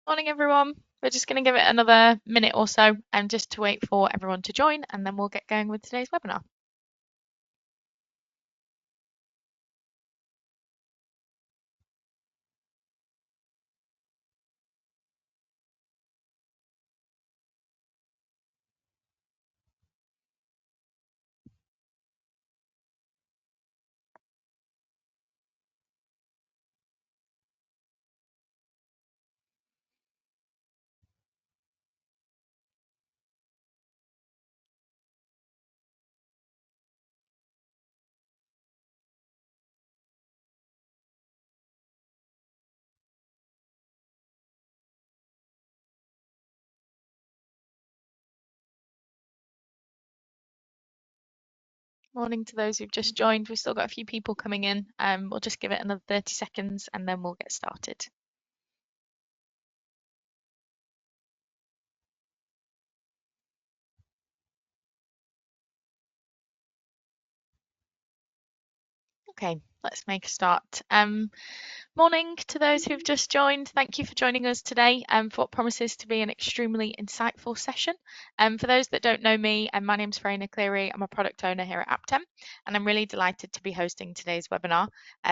Morning, everyone. We're just going to give it another minute or so and just to wait for everyone to join, and then we'll get going with today's webinar. Morning to those who've just joined. We've still got a few people coming in. We'll just give it another 30 seconds and then we'll get started. Okay, let's make a start. Morning to those who've just joined. Thank you for joining us today for what promises to be an extremely insightful session. For those that don't know me, my name's Farina Cleary. I'm a product owner here at Aptem, and I'm really delighted to be hosting today's webinar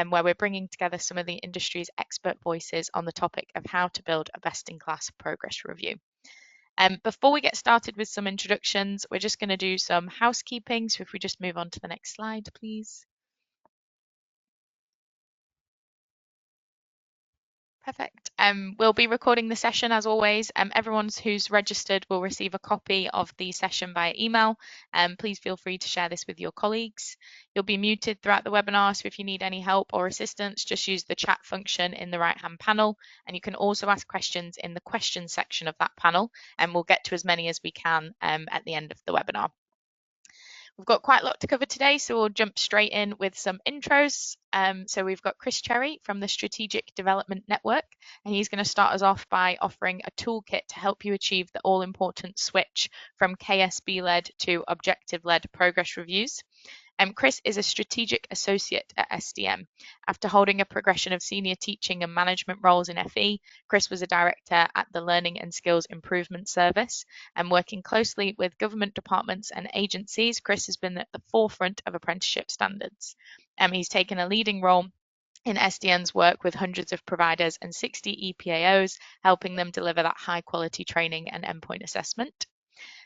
where we're bringing together some of the industry's expert voices on the topic of how to build a best-in-class progress review. Before we get started with some introductions, we're just going to do some housekeeping. So if we just move on to the next slide, please. Perfect. We'll be recording the session as always. Everyone who's registered will receive a copy of the session via email. Please feel free to share this with your colleagues. You'll be muted throughout the webinar, so if you need any help or assistance, just use the chat function in the right-hand panel. And you can also ask questions in the questions section of that panel, and we'll get to as many as we can at the end of the webinar. We've got quite a lot to cover today, so we'll jump straight in with some intros. So we've got Chris Cherry from the Strategic Development Network, and he's going to start us off by offering a toolkit to help you achieve the all-important switch from KSB-led to objective-led progress reviews. Chris is a strategic associate at SDM. After holding a progression of senior teaching and management roles in FE, Chris was a director at the Learning and Skills Improvement Service. And working closely with government departments and agencies, Chris has been at the forefront of apprenticeship standards. He's taken a leading role in SDN's work with hundreds of providers and 60 EPAOs, helping them deliver that high quality training and endpoint assessment.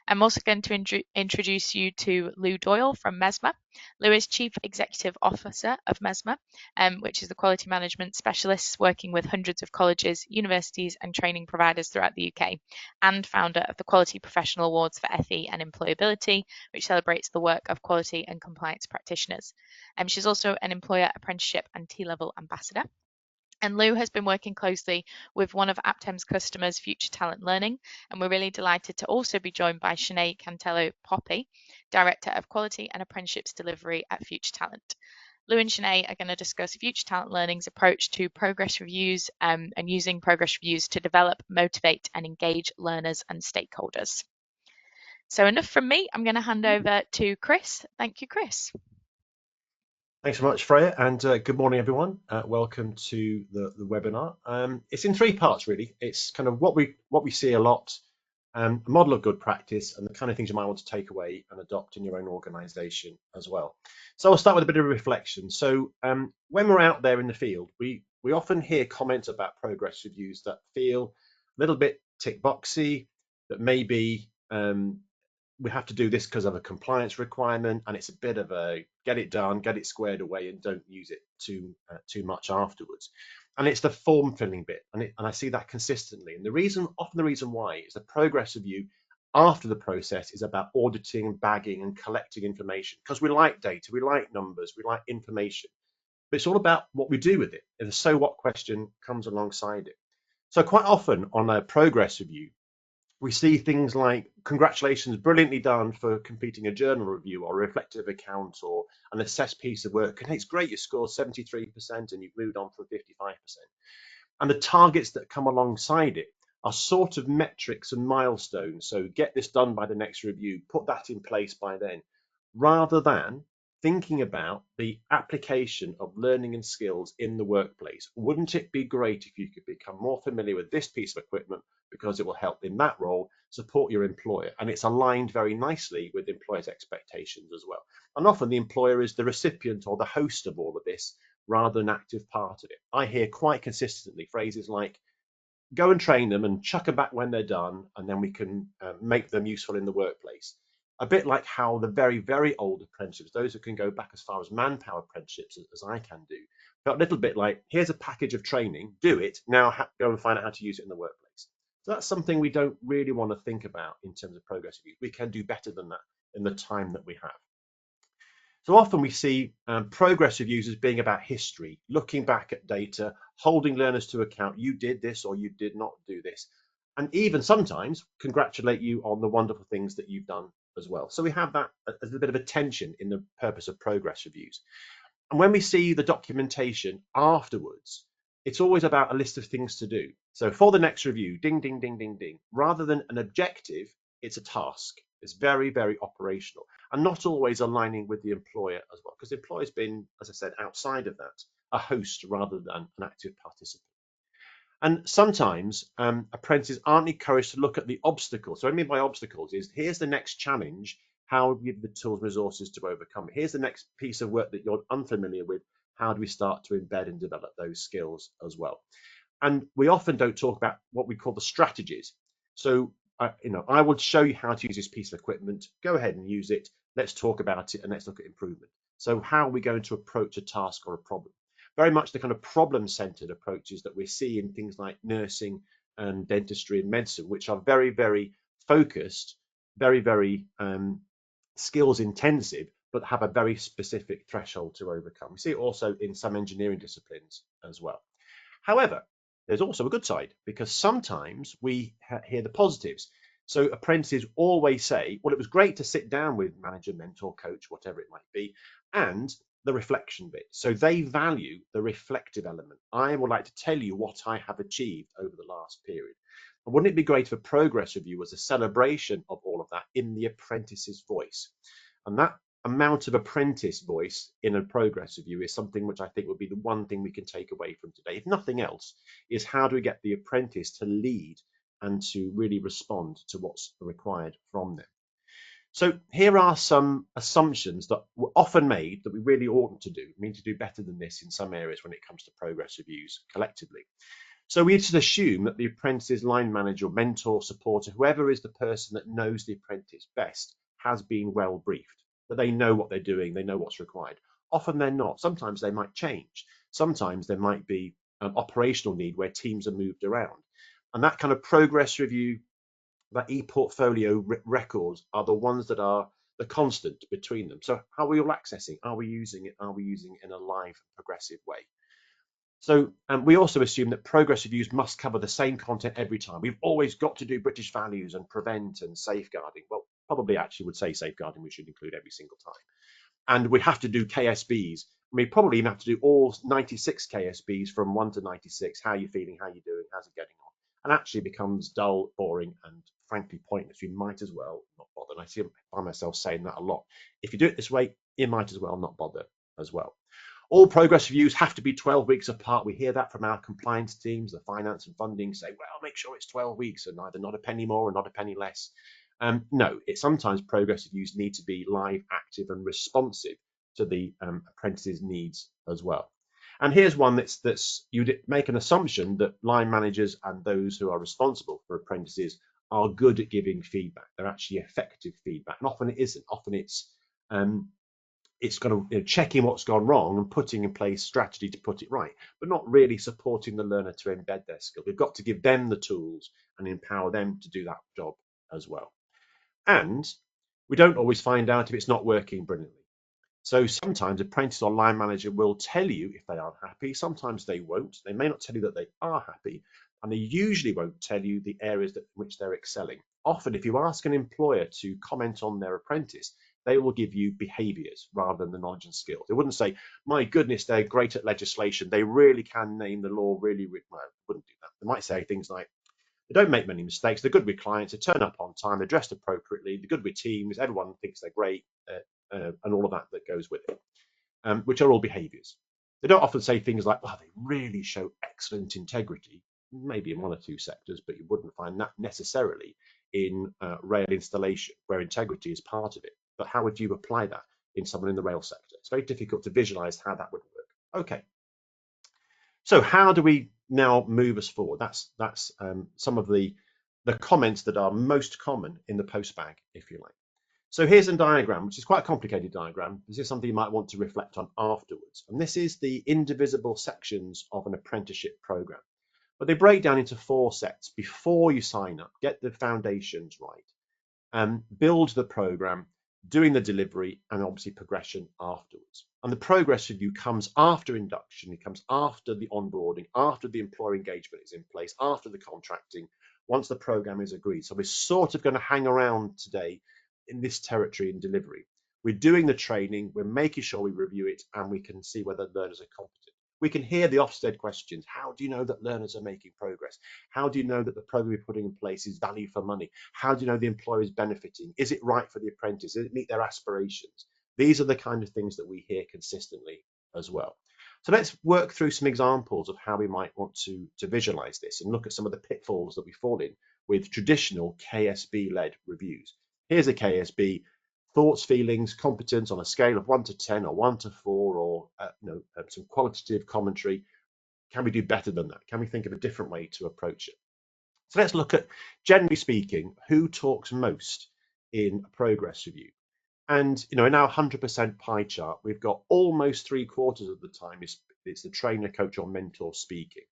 I'm also going to introduce you to Lou Doyle from Mesma. Lou is Chief Executive Officer of Mesma, which is the quality management specialist working with hundreds of colleges, universities and training providers throughout the UK, and founder of the Quality Professional Awards for FE and Employability, which celebrates the work of quality and compliance practitioners. She's also an employer apprenticeship and T-level ambassador. And Lou has been working closely with one of Aptem's customers, Future Talent Learning, and we're really delighted to also be joined by Shenay Cantelo-Poppe, Director of Quality and Apprenticeships Delivery at Future Talent. Lou and Shenay are going to discuss Future Talent Learning's approach to progress reviews and using progress reviews to develop, motivate, and engage learners and stakeholders. So enough from me. I'm going to hand over to Chris. Thank you, Chris. Thanks so much, Freya, and good morning, everyone. Welcome to the webinar. It's in three parts, really. It's kind of what we see a lot, a model of good practice, and the kind of things you might want to take away and adopt in your own organisation as well. So I'll start with a bit of a reflection. So when we're out there in the field, we often hear comments about progress reviews that feel a little bit tick boxy, that maybe we have to do this because of a compliance requirement, and it's a bit of a get it done, get it squared away, and don't use it too much afterwards. And it's the form filling bit, and I see that consistently. And often the reason why is the progress review after the process is about auditing, bagging, and collecting information, because we like data, we like numbers, we like information, but it's all about what we do with it. And the so what question comes alongside it. So quite often on a progress review, we see things like, congratulations, brilliantly done for completing a journal review or a reflective account or an assessed piece of work. And it's great, you scored 73% and you've moved on from 55%. And the targets that come alongside it are sort of metrics and milestones. So get this done by the next review, put that in place by then, rather than thinking about the application of learning and skills in the workplace. Wouldn't it be great if you could become more familiar with this piece of equipment because it will help in that role, support your employer, and it's aligned very nicely with employers' expectations as well. And often the employer is the recipient or the host of all of this rather than an active part of it. I hear quite consistently phrases like, go and train them and chuck them back when they're done, and then we can make them useful in the workplace. A bit like how the very, very old apprenticeships, those who can go back as far as manpower apprenticeships as I can do, felt a little bit like, here's a package of training, do it, now go and find out how to use it in the workplace. So that's something we don't really want to think about in terms of progress reviews. We can do better than that in the time that we have. So often we see progress reviews as being about history, looking back at data, holding learners to account. You did this or you did not do this. And even sometimes congratulate you on the wonderful things that you've done as well. So we have that as a bit of a tension in the purpose of progress reviews. And when we see the documentation afterwards, it's always about a list of things to do. So for the next review, ding, ding, ding, ding, ding. Rather than an objective, it's a task. It's very, very operational and not always aligning with the employer as well, because the employer's been, as I said, outside of that, a host rather than an active participant. And sometimes apprentices aren't encouraged to look at the obstacles. So what I mean by obstacles is, here's the next challenge, how do we give the tools and resources to overcome it? Here's the next piece of work that you're unfamiliar with, how do we start to embed and develop those skills as well? And we often don't talk about what we call the strategies. So, I would show you how to use this piece of equipment. Go ahead and use it. Let's talk about it and let's look at improvement. So how are we going to approach a task or a problem? Very much the kind of problem-centered approaches that we see in things like nursing and dentistry and medicine, which are very, very focused, very, very skills intensive, but have a very specific threshold to overcome. We see it also in some engineering disciplines as well. However, there's also a good side, because sometimes we hear the positives. So apprentices always say, well, it was great to sit down with manager, mentor, coach, whatever it might be, and the reflection bit. So they value the reflective element. I would like to tell you what I have achieved over the last period. And wouldn't it be great if a progress review was a celebration of all of that in the apprentice's voice? And that amount of apprentice voice in a progress review is something which I think would be the one thing we can take away from today. If nothing else, is how do we get the apprentice to lead and to really respond to what's required from them. So here are some assumptions that were often made that we really oughtn't to do. We need to do better than this in some areas when it comes to progress reviews collectively. So we just assume that the apprentice's line manager, mentor, supporter, whoever is the person that knows the apprentice best, has been well briefed, that they know what they're doing, they know what's required. Often they're not. Sometimes they might change. Sometimes there might be an operational need where teams are moved around. And that kind of progress review, that e-portfolio records are the ones that are the constant between them. So how are we all accessing? Are we using it? Are we using it in a live, progressive way? So we also assume that progress reviews must cover the same content every time. We've always got to do British values and prevent and safeguarding. Well, probably actually would say safeguarding we should include every single time. And we have to do KSBs. We probably even have to do all 96 KSBs from 1 to 96. How are you feeling? How are you doing? How's it getting on? And actually becomes dull, boring, and frankly pointless. You might as well not bother. And I find myself saying that a lot. If you do it this way, you might as well not bother as well. All progress reviews have to be 12 weeks apart. We hear that from our compliance teams, the finance and funding say, well, make sure it's 12 weeks and either not a penny more or not a penny less. No, sometimes progress reviews need to be live, active and responsive to the apprentice's needs as well. And here's one that's you'd make an assumption that line managers and those who are responsible for apprentices are good at giving feedback. They're actually effective feedback. And often it isn't. Often it's kind of checking what's gone wrong and putting in place strategy to put it right, but not really supporting the learner to embed their skill. We've got to give them the tools and empower them to do that job as well. And we don't always find out if it's not working brilliantly. So sometimes apprentice or line manager will tell you if they aren't happy. Sometimes they won't. They may not tell you that they are happy, and they usually won't tell you the areas in which they're excelling. Often, if you ask an employer to comment on their apprentice, they will give you behaviours rather than the knowledge and skills. They wouldn't say, my goodness, they're great at legislation. They really can name the law really well. Wouldn't do that. They might say things like, they don't make many mistakes. They're good with clients. They turn up on time. They're dressed appropriately. They're good with teams. Everyone thinks they're great. and all of that goes with it, which are all behaviours. They don't often say things like, well, they really show excellent integrity, maybe in one or two sectors, but you wouldn't find that necessarily in rail installation, where integrity is part of it. But how would you apply that in someone in the rail sector? It's very difficult to visualize how that would work. Okay, so how do we now move us forward? That's some of the comments that are most common in the postbag, if you like. So here's a diagram, which is quite a complicated diagram. This is something you might want to reflect on afterwards. And this is the indivisible sections of an apprenticeship program. But they break down into 4 sets before you sign up. Get the foundations right. Build the program, doing the delivery, and obviously progression afterwards. And the progress review comes after induction. It comes after the onboarding, after the employer engagement is in place, after the contracting, once the program is agreed. So we're sort of going to hang around today in this territory in delivery. We're doing the training, we're making sure we review it, and we can see whether learners are competent. We can hear the Ofsted questions. How do you know that learners are making progress? How do you know that the program you're putting in place is value for money? How do you know the employer is benefiting? Is it right for the apprentice? Does it meet their aspirations? These are the kind of things that we hear consistently as well. So let's work through some examples of how we might want to visualize this and look at some of the pitfalls that we fall in with traditional KSB-led reviews. Here's a KSB: thoughts, feelings, competence on a scale of 1 to 10 or 1 to 4, or some qualitative commentary. Can we do better than that? Can we think of a different way to approach it? So let's look at, generally speaking, who talks most in a progress review. And in our 100% pie chart, we've got almost 3/4 of the time it's the trainer, coach, or mentor speaking.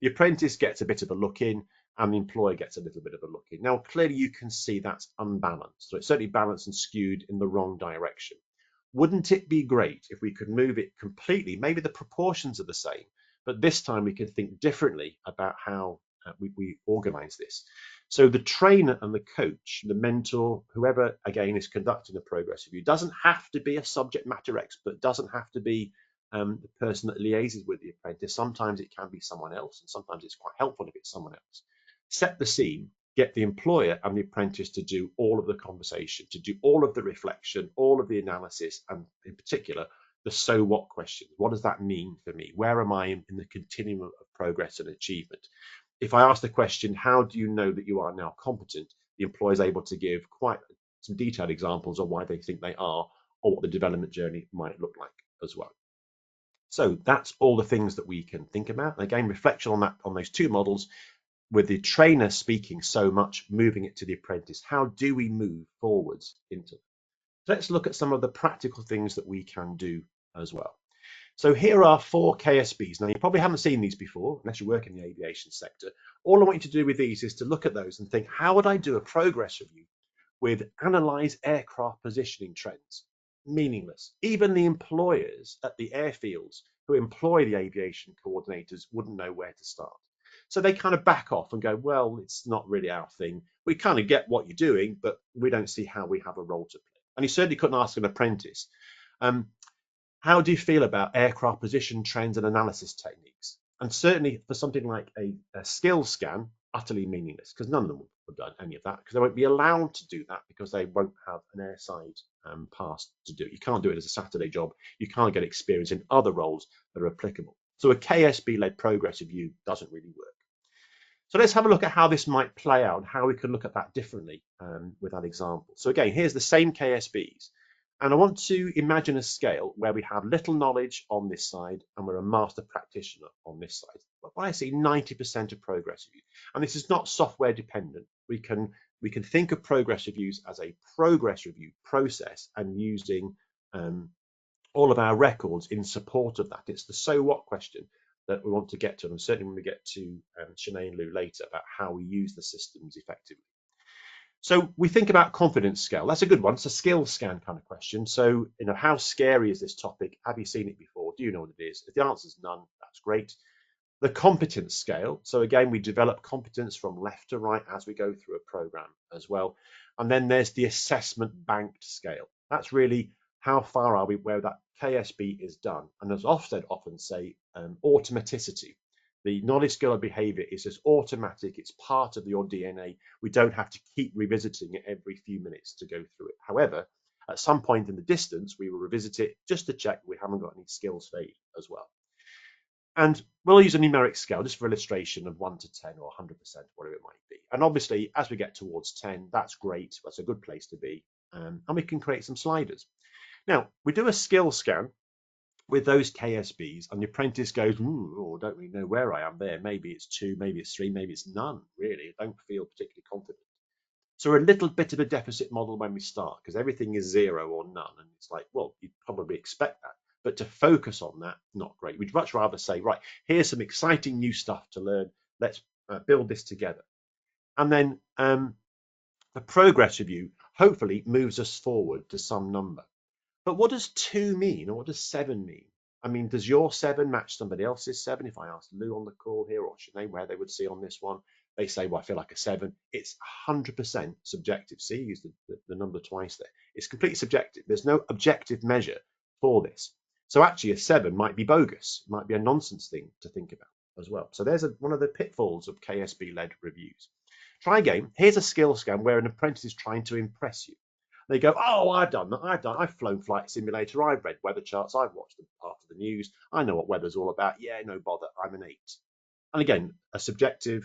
The apprentice gets a bit of a look in, and the employer gets a little bit of a look in. Now, clearly you can see that's unbalanced. So it's certainly balanced and skewed in the wrong direction. Wouldn't it be great if we could move it completely? Maybe the proportions are the same, but this time we can think differently about how we organize this. So the trainer and the coach, the mentor, whoever again is conducting the progress review, doesn't have to be a subject matter expert, doesn't have to be the person that liaises with the apprentice. Sometimes it can be someone else, and sometimes it's quite helpful if it's someone else. Set the scene, get the employer and the apprentice to do all of the conversation, to do all of the reflection, all of the analysis, and in particular, the so what questions. What does that mean for me? Where am I in the continuum of progress and achievement? If I ask the question, how do you know that you are now competent? The employer is able to give quite some detailed examples of why they think they are, or what the development journey might look like as well. So that's all the things that we can think about. And again, reflection on those 2 models, with the trainer speaking so much, moving it to the apprentice. How do we move forwards into it? So let's look at some of the practical things that we can do as well. So here are 4 KSBs. Now, you probably haven't seen these before, unless you work in the aviation sector. All I want you to do with these is to look at those and think, how would I do a progress review with analyze aircraft positioning trends? Meaningless. Even the employers at the airfields who employ the aviation coordinators wouldn't know where to start. So they kind of back off and go, well, it's not really our thing. We kind of get what you're doing, but we don't see how we have a role to play. And you certainly couldn't ask an apprentice, how do you feel about aircraft position trends and analysis techniques? And certainly for something like a skill scan, utterly meaningless, because none of them have done any of that, because they won't be allowed to do that because they won't have an airside pass to do it. You can't do it as a Saturday job. You can't get experience in other roles that are applicable. So a KSB-led progress review doesn't really work. So let's have a look at how this might play out, how we can look at that differently with that example. So again, here's the same KSBs. And I want to imagine a scale where we have little knowledge on this side and we're a master practitioner on this side. But I see 90% of progress reviews. And this is not software dependent. We can think of progress reviews as a progress review process and using all of our records in support of that. It's the so what question that we want to get to, and certainly when we get to Shenay and Lou later about how we use the systems effectively. So we think about confidence scale. That's a good one. It's a skill scan kind of question. So, how scary is this topic? Have you seen it before? Do you know what it is? If the answer is none, that's great. The competence scale. So again, we develop competence from left to right as we go through a program as well. And then there's the assessment banked scale. That's really how far are we where that KSB is done. And as Ofsted often say, automaticity. The knowledge, skill, and behavior is just automatic. It's part of your DNA. We don't have to keep revisiting it every few minutes to go through it. However, At some point in the distance, we will revisit it just to check we haven't got any skills fade as well. And we'll use a numeric scale just for illustration of 1 to 10 or 100%, whatever it might be. And obviously, as we get towards 10, that's great. That's a good place to be. And we can create some sliders. Now, we do a skill scan with those KSBs, and the apprentice goes, oh, I don't really know where I am there. Maybe it's 2, maybe it's 3, maybe it's none, really. I don't feel particularly confident. So we're a little bit of a deficit model when we start, because everything is 0 or none. And it's like, well, you'd probably expect that. But to focus on that, not great. We'd much rather say, right, here's some exciting new stuff to learn. Let's build this together. And then the progress review hopefully moves us forward to some number. But what does 2 mean, or what does 7 mean? I mean, does your 7 match somebody else's 7? If I asked Lou on the call here, or Shenay, where they would see on this one, they say, well, I feel like a 7. It's 100% subjective. See, use the number twice there. It's completely subjective. There's no objective measure for this. So actually a 7 might be bogus. It might be a nonsense thing to think about as well. So there's one of the pitfalls of KSB-led reviews. Try again. Here's a skill scan where an apprentice is trying to impress you. They go, oh, I've done that. I've flown flight simulator. I've read weather charts. I've watched part of the news. I know what weather's all about. Yeah, no bother. I'm an 8. And again, a subjective,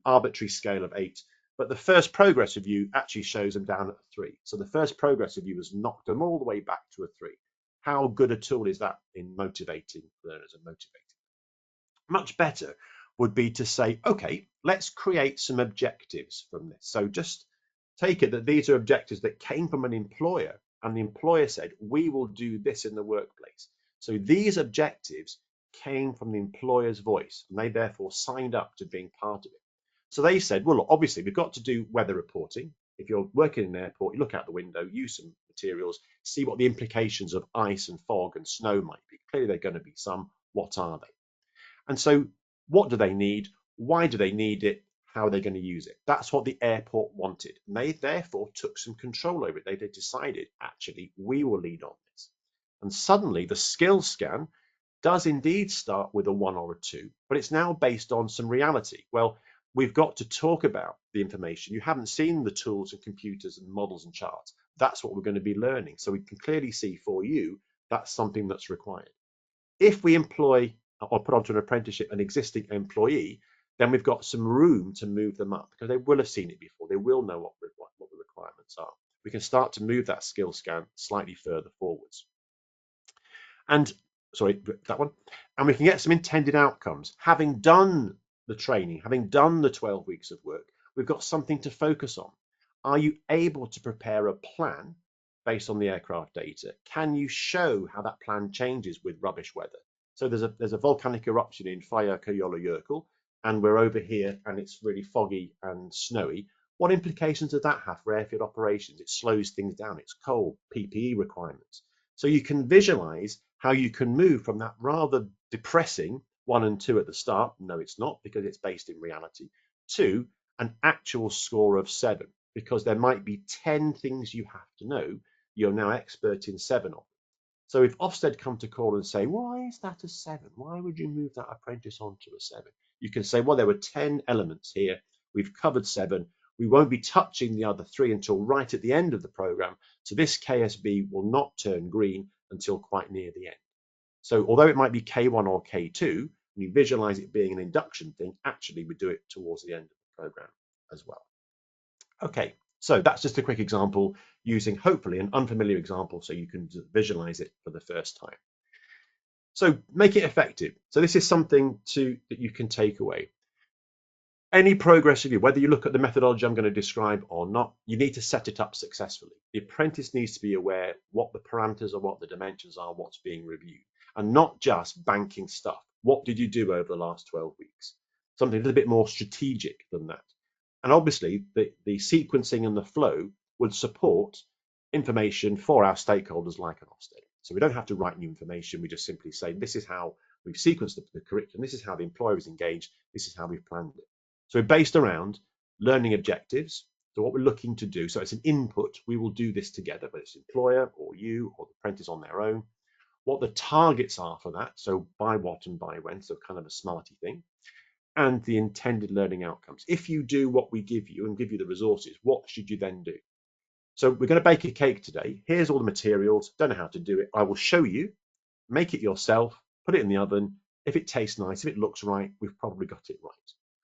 arbitrary scale of 8. But the first progress review actually shows them down at a 3. So the first progress review has knocked them all the way back to a 3. How good a tool is that in motivating learners and motivating? Much better would be to say, okay, let's create some objectives from this. So just take it that these are objectives that came from an employer, and the employer said, we will do this in the workplace. So these objectives came from the employer's voice, and they therefore signed up to being part of it. So they said, well, look, obviously we've got to do weather reporting. If you're working in an airport, you look out the window, use some materials, see what the implications of ice and fog and snow might be. Clearly, there are going to be some. What are they? And so what do they need? Why do they need it? How are they going to use it? That's what the airport wanted. And they therefore took some control over it. They decided, actually, we will lead on this. And suddenly the skill scan does indeed start with a 1 or a 2, but it's now based on some reality. Well, we've got to talk about the information. You haven't seen the tools and computers and models and charts. That's what we're going to be learning. So we can clearly see for you, that's something that's required. If we employ or put onto an apprenticeship an existing employee, then we've got some room to move them up because they will have seen it before. They will know what the requirements are. We can start to move that skill scan slightly further forwards. And sorry, that one. And we can get some intended outcomes. Having done the training, having done the 12 weeks of work, we've got something to focus on. Are you able to prepare a plan based on the aircraft data? Can you show how that plan changes with rubbish weather? So there's a volcanic eruption in Fayakayola-Jökull, and we're over here and it's really foggy and snowy. What implications does that have for airfield operations? It slows things down. It's cold, PPE requirements. So you can visualize how you can move from that rather depressing 1 and 2 at the start. No, it's not, because it's based in reality, to an actual score of 7, because there might be 10 things you have to know. You're now expert in 7 of them. So if Ofsted come to call and say, why is that a 7? Why would you move that apprentice onto a 7? You can say, well, there were 10 elements here. We've covered 7. We won't be touching the other 3 until right at the end of the program. So this KSB will not turn green until quite near the end. So although it might be K1 or K2, when you visualize it being an induction thing, actually we do it towards the end of the program as well. Okay, so that's just a quick example using hopefully an unfamiliar example so you can visualize it for the first time. So make it effective. So this is something that you can take away. Any progress review, whether you look at the methodology I'm going to describe or not, you need to set it up successfully. The apprentice needs to be aware what the parameters are, what the dimensions are, what's being reviewed, and not just banking stuff. What did you do over the last 12 weeks? Something a little bit more strategic than that. And obviously, the sequencing and the flow would support information for our stakeholders like an Ofsted. So we don't have to write new information. We just simply say, this is how we've sequenced the curriculum. This is how the employer is engaged. This is how we've planned it. So we're based around learning objectives. So what we're looking to do. So it's an input. We will do this together, whether it's employer or you or the apprentice on their own. What the targets are for that. So by what and by when. So kind of a smarty thing. And the intended learning outcomes. If you do what we give you and give you the resources, what should you then do? So we're going to bake a cake today. Here's all the materials. Don't know how to do it. I will show you. Make it yourself. Put it in the oven. If it tastes nice, if it looks right, we've probably got it right.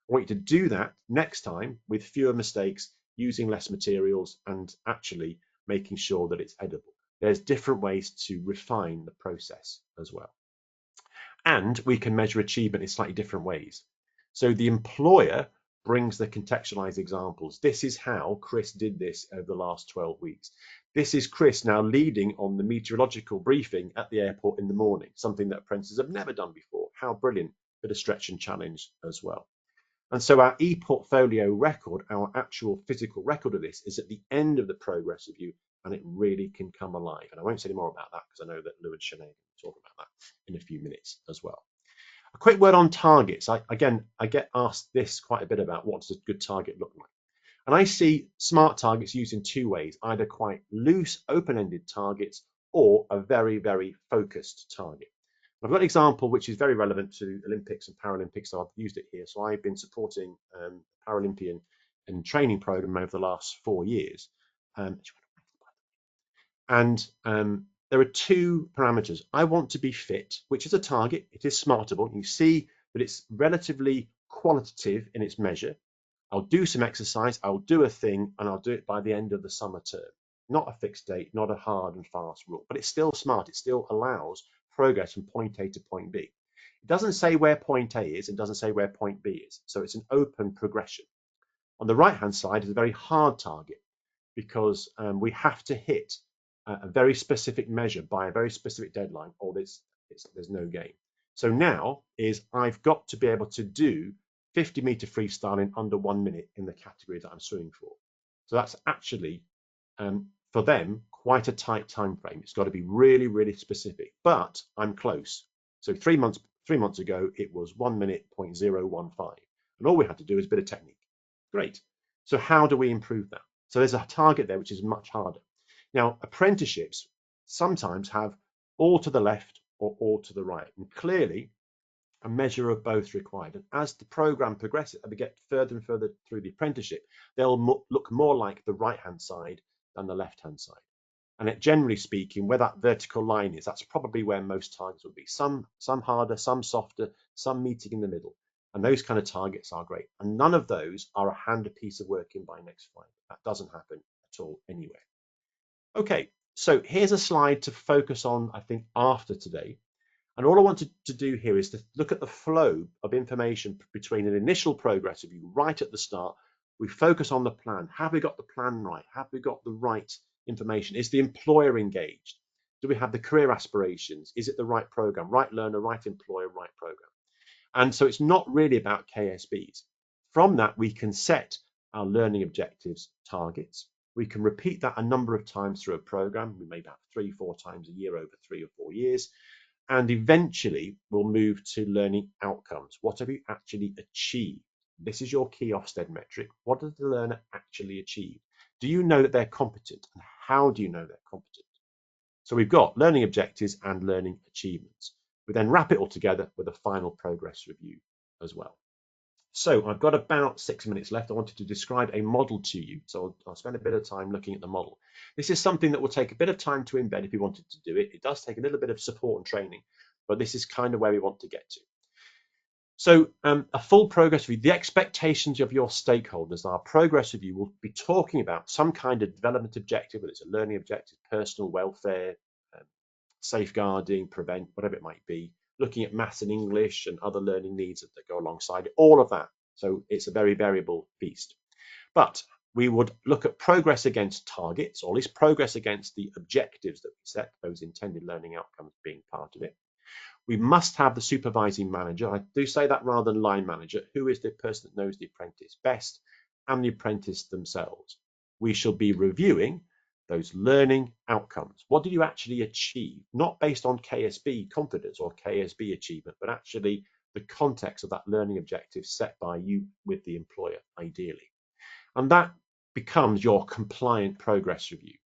I want you to do that next time with fewer mistakes, using less materials, and actually making sure that it's edible. There's different ways to refine the process as well. And we can measure achievement in slightly different ways. So the employer brings the contextualized examples. This is how Chris did this over the last 12 weeks. This is Chris now leading on the meteorological briefing at the airport in the morning, something that apprentices have never done before. How brilliant, bit of stretch and challenge as well. And so our e-portfolio record, our actual physical record of this, is at the end of the progress review, and it really can come alive. And I won't say any more about that because I know that Lou and Shenay can talk about that in a few minutes as well. A quick word on targets. I get asked this quite a bit about what does a good target look like. And I see SMART targets used in two ways, either quite loose, open-ended targets or a very, very focused target. I've got an example which is very relevant to Olympics and Paralympics, so I've used it here. So I've been supporting Paralympian and training program over the last 4 years. There are two parameters. I want to be fit, which is a target. It is smartable. You see that it's relatively qualitative in its measure. I'll do some exercise, I'll do a thing, and I'll do it by the end of the summer term. Not a fixed date, not a hard and fast rule, but it's still smart. It still allows progress from point A to point B. It doesn't say where point A is and doesn't say where point B is. So it's an open progression. On the right-hand side is a very hard target because we have to hit a very specific measure by a very specific deadline, or there's no game. So now is I've got to be able to do 50-meter freestyle in under 1 minute in the category that I'm swimming for. So that's actually for them quite a tight time frame. It's got to be really, really specific, but I'm close. So 3 months ago it was 1 minute 0.015, and all we had to do is a bit of technique. Great. So how do we improve that? So there's a target there which is much harder. Now, apprenticeships sometimes have all to the left or all to the right, and clearly a measure of both required. And as the program progresses and we get further and further through the apprenticeship, they'll look more like the right-hand side than the left-hand side. And generally speaking, where that vertical line is, that's probably where most targets will be. Some harder, some softer, some meeting in the middle. And those kind of targets are great. And none of those are hand a piece of work in by next Friday. That doesn't happen at all anywhere. Okay, so here's a slide to focus on, I think, after today. And all I want to do here is to look at the flow of information between an initial progress review right at the start. We focus on the plan. Have we got the plan right? Have we got the right information? Is the employer engaged? Do we have the career aspirations? Is it the right program? Right learner, right employer, right program? And so it's not really about KSBs. From that, we can set our learning objectives targets. We can repeat that a number of times through a program. We may have 3-4 times a year over 3 or 4 years. And eventually we'll move to learning outcomes. What have you actually achieved? This is your key Ofsted metric. What does the learner actually achieve? Do you know that they're competent? And how do you know they're competent? So we've got learning objectives and learning achievements. We then wrap it all together with a final progress review as well. So I've got about 6 minutes left. I wanted to describe a model to you. So I'll spend a bit of time looking at the model. This is something that will take a bit of time to embed if you wanted to do it. It does take a little bit of support and training, but this is kind of where we want to get to. So a full progress review, the expectations of your stakeholders, our progress review will be talking about some kind of development objective, whether it's a learning objective, personal welfare, safeguarding, prevent, whatever it might be, looking at maths and English and other learning needs that go alongside it, all of that. So it's a very variable feast. But we would look at progress against targets, or at least progress against the objectives that we set, those intended learning outcomes being part of it. We must have the supervising manager. I do say that rather than line manager, who is the person that knows the apprentice best, and the apprentice themselves. We shall be reviewing those learning outcomes. What did you actually achieve? Not based on KSB confidence or KSB achievement, but actually the context of that learning objective set by you with the employer, ideally. And that becomes your compliant progress review.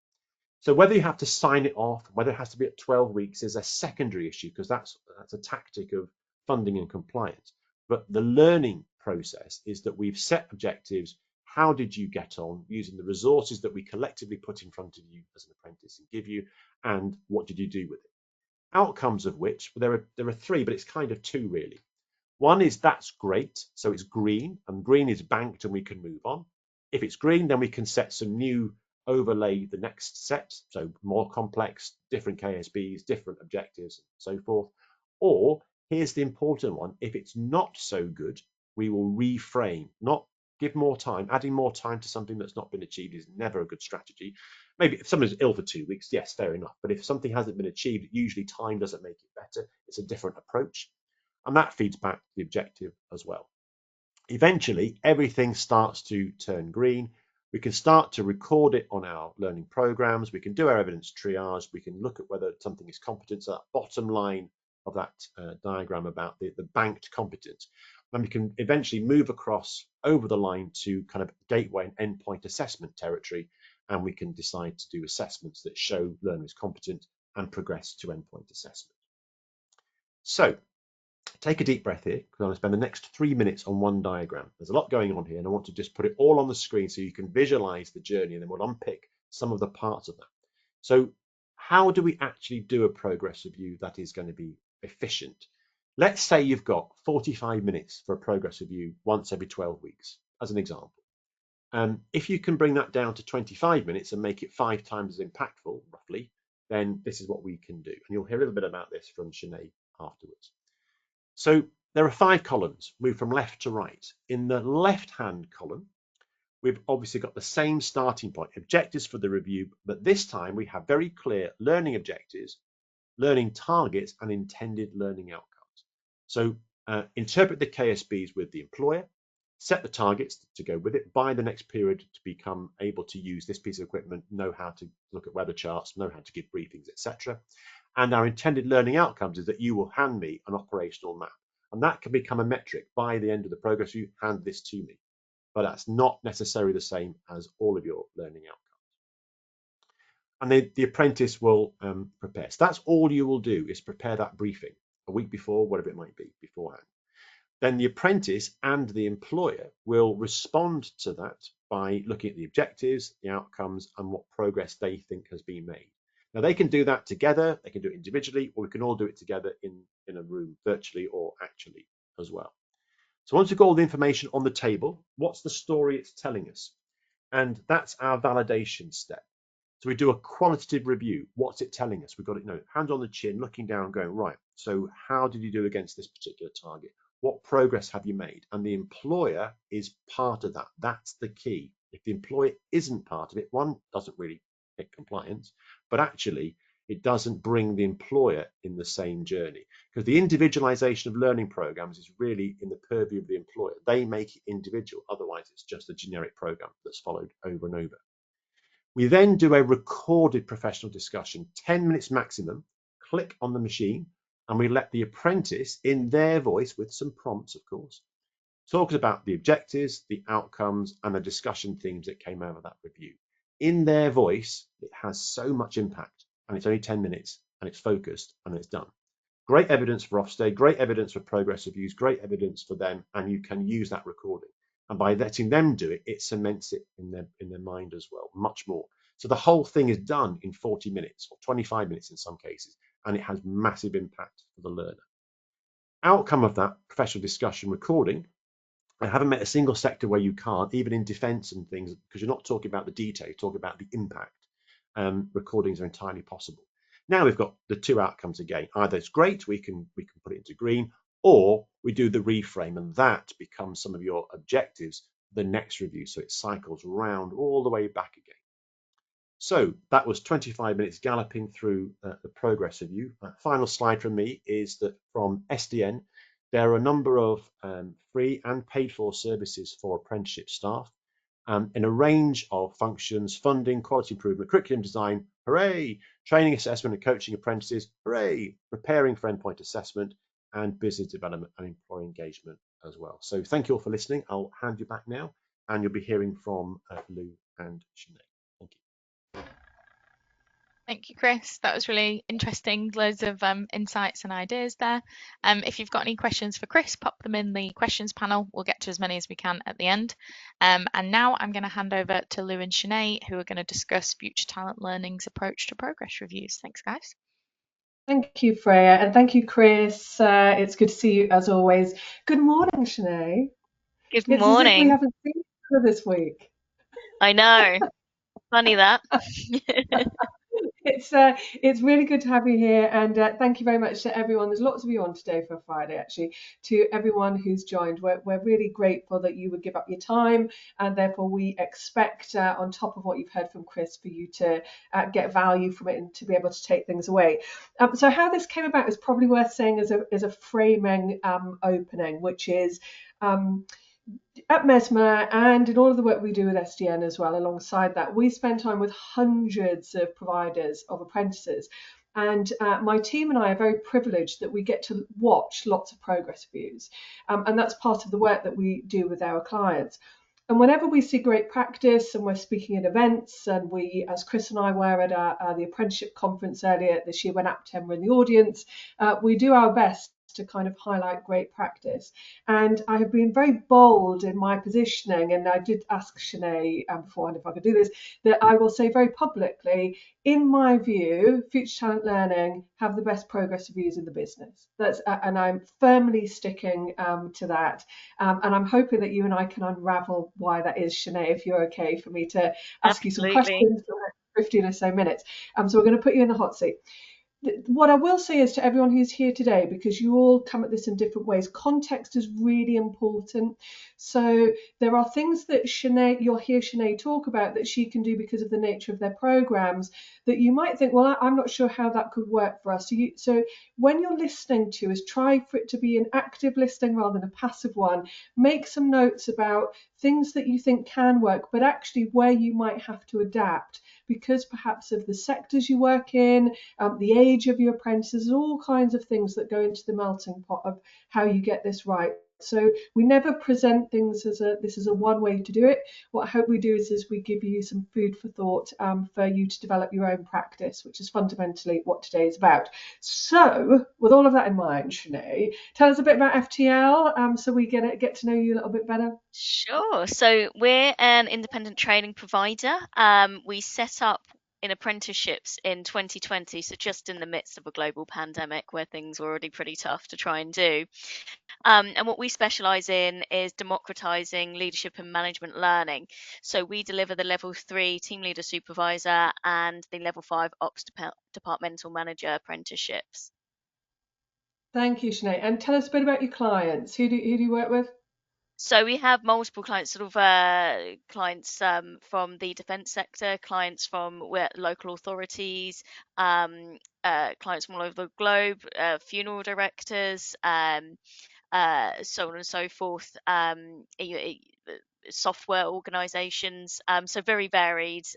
So whether you have to sign it off, whether it has to be at 12 weeks is a secondary issue, because that's a tactic of funding and compliance. But the learning process is that we've set objectives. how did you get on using the resources that we collectively put in front of you as an apprentice and give you, and what did you do with it? Outcomes of which, well, there are three, but it's kind of two really. One is that's great, so it's green, and green is banked and we can move on. If it's green, then we can set some new overlay the next set, so more complex, different KSBs, different objectives, and so forth. Or here's the important one, if it's not so good, we will reframe, not give more time. Adding more time to something that's not been achieved is never a good strategy. Maybe if someone's ill for 2 weeks, yes, fair enough. But if something hasn't been achieved, usually time doesn't make it better. It's a different approach. And that feeds back to the objective as well. Eventually, everything starts to turn green. We can start to record it on our learning programs. We can do our evidence triage. We can look at whether something is competent. So that bottom line of that diagram about the banked competence. And we can eventually move across over the line to kind of gateway and endpoint assessment territory. And we can decide to do assessments that show learner is competent and progress to endpoint assessment. So take a deep breath here, because I'm going to spend the next 3 minutes on one diagram. There's a lot going on here, and I want to just put it all on the screen so you can visualize the journey, and then we'll unpick some of the parts of that. So how do we actually do a progress review that is going to be efficient? Let's say you've got 45 minutes for a progress review once every 12 weeks, as an example. If you can bring that down to 25 minutes and make it 5 times as impactful, roughly, then this is what we can do. And you'll hear a little bit about this from Shenay afterwards. So there are 5 columns, move from left to right. In the left-hand column, we've obviously got the same starting point, objectives for the review, but this time we have very clear learning objectives, learning targets, and intended learning outcomes. So interpret the KSBs with the employer, set the targets to go with it, by the next period to become able to use this piece of equipment, know how to look at weather charts, know how to give briefings, etc. And our intended learning outcomes is that you will hand me an operational map. And that can become a metric. By the end of the progress, you hand this to me. But that's not necessarily the same as all of your learning outcomes. And the apprentice will prepare. So that's all you will do, is prepare that briefing a week before, whatever it might be, beforehand. Then the apprentice and the employer will respond to that by looking at the objectives, the outcomes, and what progress they think has been made. Now, they can do that together, they can do it individually, or we can all do it together in a room, virtually or actually as well. So once we've got all the information on the table, what's the story it's telling us? And that's our validation step. So we do a qualitative review. What's it telling us? We've got it, hands on the chin, looking down, going, right, so how did you do against this particular target? What progress have you made? And the employer is part of that. That's the key. If the employer isn't part of it, one, doesn't really hit compliance, but actually it doesn't bring the employer in the same journey, because the individualization of learning programs is really in the purview of the employer. They make it individual. Otherwise, it's just a generic program that's followed over and over. We then do a recorded professional discussion, 10 minutes maximum, click on the machine, and we let the apprentice, in their voice, with some prompts, of course, talk about the objectives, the outcomes, and the discussion themes that came out of that review. In their voice, it has so much impact, and it's only 10 minutes, and it's focused, and it's done. Great evidence for Ofsted, great evidence for progress reviews, great evidence for them, and you can use that recording. And by letting them do it, it cements it in their mind as well, much more. So the whole thing is done in 40 minutes or 25 minutes in some cases, and it has massive impact for the learner. Outcome of that professional discussion recording, I haven't met a single sector where you can't, even in defence and things, because you're not talking about the detail, you're talking about the impact. Recordings are entirely possible. Now we've got the 2 outcomes again. Either it's great, we can put it into green, or we do the reframe, and that becomes some of your objectives the next review. So it cycles round all the way back again. So that was 25 minutes galloping through the progress review. Final slide from me is that from SDN, there are a number of free and paid for services for apprenticeship staff in a range of functions: funding, quality improvement, curriculum design, hooray, training, assessment and coaching apprentices, hooray, preparing for endpoint assessment, and business development and employee engagement as well. So thank you all for listening. I'll hand you back now, and you'll be hearing from Lou and Shenay. Thank you. Thank you, Chris. That was really interesting. Loads of insights and ideas there. If you've got any questions for Chris, pop them in the questions panel. We'll get to as many as we can at the end. And now I'm going to hand over to Lou and Shenay, who are going to discuss Future Talent Learning's approach to progress reviews. Thanks, guys. Thank you, Freya, and thank you, Chris. It's good to see you as always. Good morning, Sinead. Good It's as if we morning. haven't seen each other this week. I know. Funny that. It's really good to have you here, and thank you very much to everyone. There's lots of you on today for Friday, actually. To everyone who's joined, we're really grateful that you would give up your time, and therefore we expect, on top of what you've heard from Chris, for you to get value from it and to be able to take things away. So how this came about is probably worth saying as a framing opening, which is. Um, at Mesma and in all of the work we do with SDN as well, alongside that, we spend time with hundreds of providers of apprentices. And my team and I are very privileged that we get to watch lots of progress reviews. And that's part of the work that we do with our clients. And whenever we see great practice and we're speaking at events, and we, as Chris and I were at the apprenticeship conference earlier this year when Aptem were in the audience, we do our best to kind of highlight great practice. And I have been very bold in my positioning, and I did ask Shenay beforehand if I could do this, that I will say very publicly, in my view, Future Talent Learning have the best progress reviews in the business. And I'm firmly sticking to that. And I'm hoping that you and I can unravel why that is, Shenay, if you're okay for me to ask you some Absolutely. questions for 15 or so minutes. So we're going to put you in the hot seat. What I will say is to everyone who's here today, because you all come at this in different ways, context is really important. So there are things that you'll hear Shenay talk about that she can do because of the nature of their programs that you might think, well, I'm not sure how that could work for us. So when you're listening to us, try for it to be an active listening rather than a passive one. Make some notes about things that you think can work, but actually where you might have to adapt because perhaps of the sectors you work in, the age of your apprentices, all kinds of things that go into the melting pot of how you get this right. So we never present things as this is a one way to do it. What I hope we do is we give you some food for thought for you to develop your own practice, which is fundamentally what today is about. So with all of that in mind, Shenay, tell us a bit about FTL so we get to know you a little bit better. Sure. So we're an independent training provider. We set up in apprenticeships in 2020, so just in the midst of a global pandemic where things were already pretty tough to try and do. And what we specialize in is democratizing leadership and management learning. So we deliver the level 3 team leader supervisor and the level 5 ops departmental manager apprenticeships. Thank you, Shenay. And tell us a bit about your clients. Who do you work with? So we have multiple clients, sort of clients from the defence sector, clients from local authorities, clients from all over the globe, funeral directors, so on and so forth, software organisations. So very varied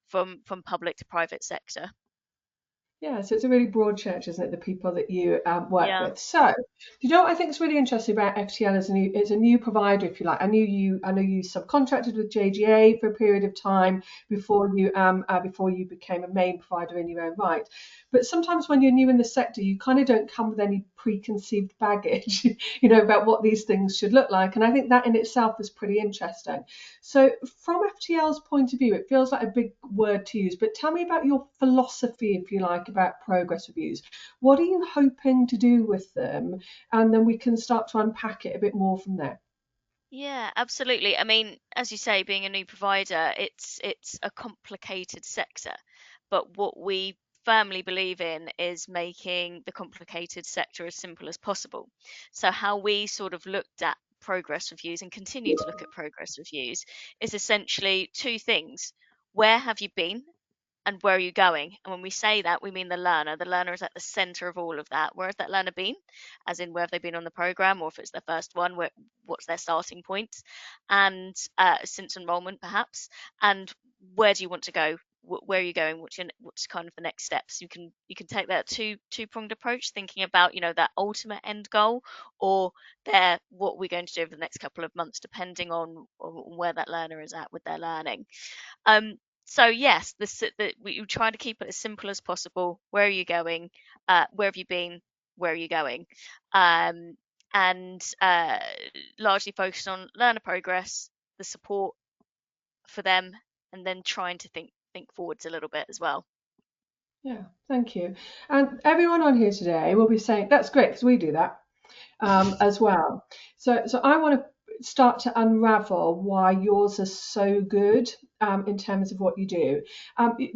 from public to private sector. Yeah, so it's a really broad church, isn't it? The people that you work Yeah. with. So, you know what I think is really interesting about FTL as a new provider, if you like. I know you subcontracted with JGA for a period of time before you became a main provider in your own right. But sometimes when you're new in the sector, you kind of don't come with any preconceived baggage, about what these things should look like. And I think that in itself is pretty interesting. So, from FTL's point of view, it feels like a big word to use, but tell me about your philosophy, if you like, about progress reviews. What are you hoping to do with them? And then we can start to unpack it a bit more from there. Yeah, absolutely. I mean, as you say, being a new provider, it's a complicated sector, but what we firmly believe in is making the complicated sector as simple as possible. So how we sort of looked at progress reviews and continue to look at progress reviews is essentially two things. Where have you been? And where are you going? And when we say that, we mean the learner. The learner is at the center of all of that. Where has that learner been? As in, where have they been on the program? Or if it's their first one, what's their starting point? And since enrollment, perhaps. And where do you want to go? Where are you going? What's kind of the next steps? You can take that two-pronged approach, thinking about that ultimate end goal, or what we're going to do over the next couple of months, depending on where that learner is at with their learning. Um, So yes, we try to keep it as simple as possible. Where are you going? Where have you been? Where are you going? Um, and largely focused on learner progress, the support for them, and then trying to think forwards a little bit as well. Yeah, thank you. And everyone on here today will be saying, that's great, because we do that as well. So I want to start to unravel why yours is so good in terms of what you do.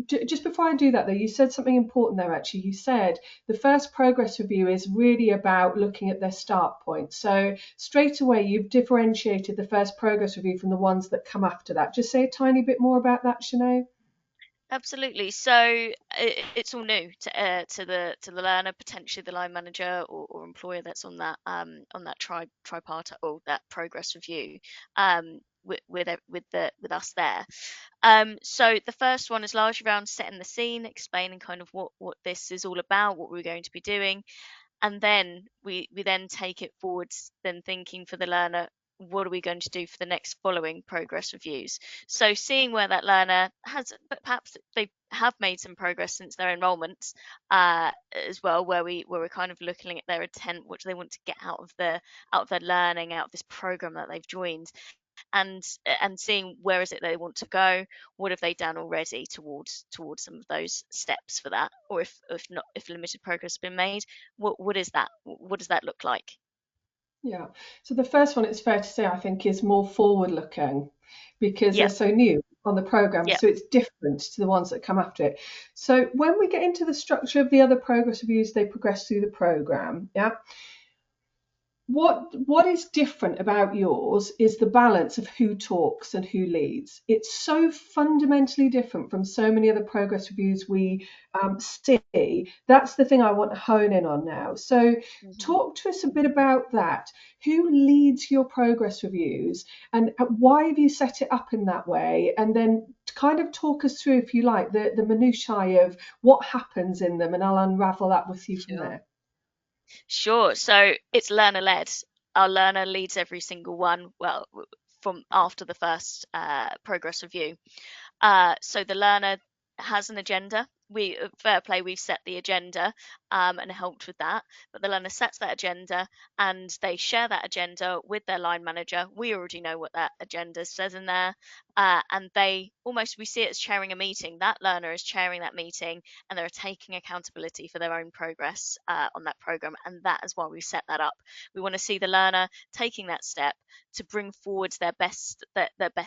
Just before I do that, though, you said something important there, actually. You said the first progress review is really about looking at their start point. So straight away, you've differentiated the first progress review from the ones that come after that. Just say a tiny bit more about that, Shenay. Absolutely. So it's all new to the learner, potentially the line manager or employer that's on that tripartite or that progress review with us there. So the first one is largely around setting the scene, explaining kind of what this is all about, what we're going to be doing, and then we then take it forwards, then thinking for the learner, what are we going to do for the next following progress reviews? So seeing where that learner has, perhaps they have made some progress since their enrolment, as well, where we're kind of looking at their intent, what do they want to get out of their learning, out of this program that they've joined, and seeing where is it they want to go, what have they done already towards some of those steps for that, or if not, if limited progress has been made, what is that, what does that look like? Yeah. So the first one, it's fair to say, I think, is more forward-looking because they're Yeah, so new on the program. yeah. So it's different to the ones that come after it. So when we get into the structure of the other progress reviews, they progress through the program. Yeah. What is different about yours is the balance of who talks and who leads. It's so fundamentally different from so many other progress reviews we see. That's the thing I want to hone in on now. So hmm talk to us a bit about that. Who leads your progress reviews, and why have you set it up in that way? And then kind of talk us through, if you like, the minutiae of what happens in them, and I'll unravel that with you from Sure. there. Sure. So it's learner led. Our learner leads every single one, well, from after the first progress review. So the learner has an agenda. We Fair play, we've set the agenda and helped with that. But the learner sets that agenda and they share that agenda with their line manager. We already know what that agenda says in there, and we see it as chairing a meeting. That learner is chairing that meeting, and they're taking accountability for their own progress on that program. And that is why we set that up. We want to see the learner taking that step to bring forward their best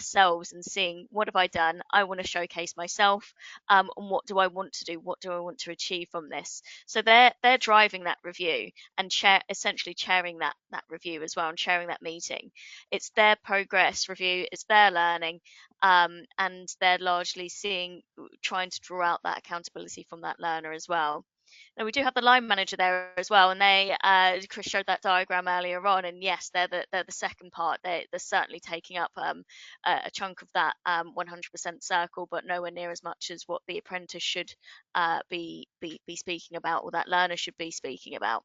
selves and seeing, what have I done? I want to showcase myself, and what do I want to do? What do I want to achieve from this? So they're driving that review and essentially chairing that review as well, and chairing that meeting. It's their progress review, it's their learning, and they're largely trying to draw out that accountability from that learner as well. Now we do have the line manager there as well, and Chris showed that diagram earlier on, and yes, they're the second part. They're certainly taking up a chunk of that 100% circle, but nowhere near as much as what the apprentice should be speaking about, or that learner should be speaking about.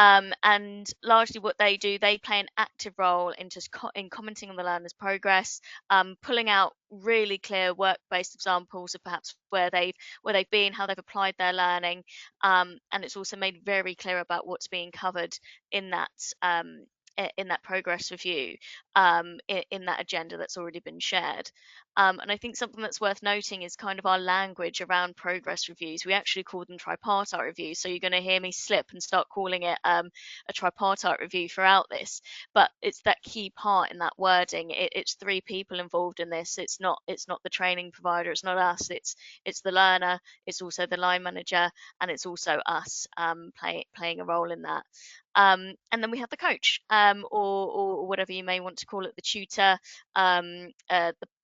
And largely what they do, they play an active role in commenting on the learner's progress, pulling out really clear work-based examples of perhaps where they've been, how they've applied their learning, and it's also made very clear about what's being covered in that in that progress review, in that agenda that's already been shared. And I think something that's worth noting is kind of our language around progress reviews. We actually call them tripartite reviews. So you're going to hear me slip and start calling it a tripartite review throughout this. But it's that key part in that wording. It's three people involved in this. It's not the training provider. It's not us. It's the learner. It's also the line manager, and it's also us playing a role in that. And then we have the coach, or whatever you may want to call it, the tutor,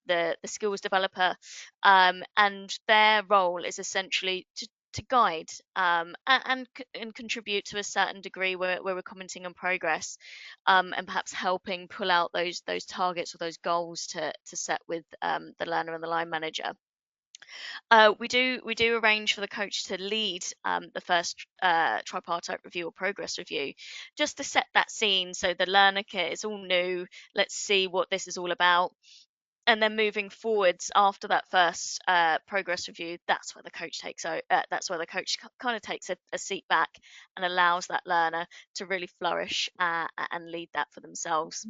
the skills developer, and their role is essentially to guide, and contribute to a certain degree where we're commenting on progress, and perhaps helping pull out those targets or those goals to set with the learner and the line manager. We do arrange for the coach to lead the first tripartite review or progress review, just to set that scene. So the learner kit is all new. Let's see what this is all about. and then moving forwards after that first progress review, that's where the coach kind of takes a seat back and allows that learner to really flourish and lead that for themselves.